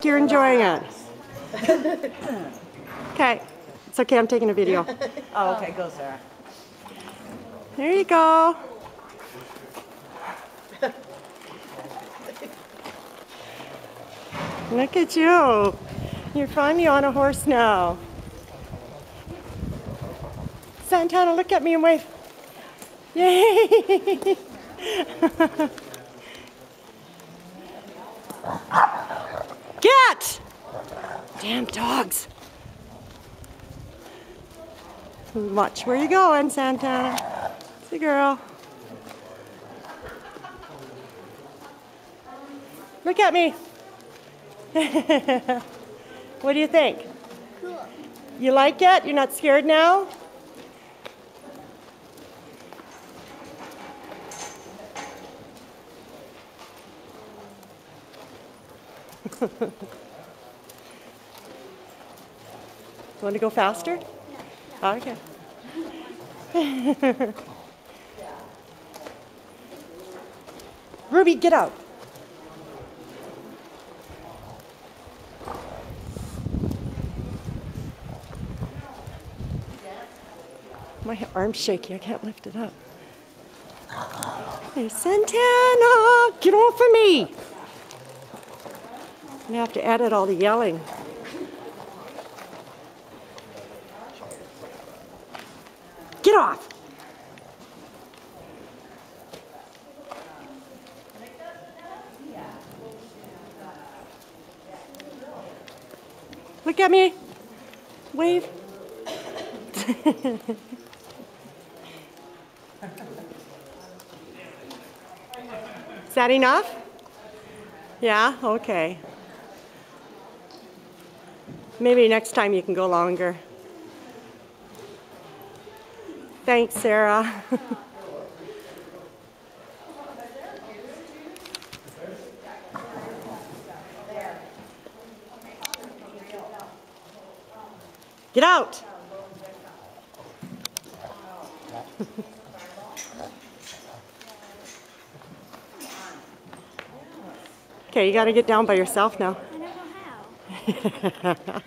You're enjoying it. Okay. It's okay, I'm taking a video. Oh, okay, go, Sarah. There you go. Look at you. You're finally on a horse now. Santana, look at me and wave. Yay! Get! Damn dogs. Watch where you're going, Santana. It's a girl. Look at me. What do you think? Cool. You like it? You're not scared now? Want to go faster? No. Okay. Ruby, get out. My arm's shaky, I can't lift it up. Hey, Santana, get off of me. I'm gonna have to edit all the yelling. Get off. Look at me. Wave. Is that enough? Yeah? Okay. Maybe next time you can go longer. Thanks, Sarah. Get out! Okay, you got to get down by yourself now. I don't know how.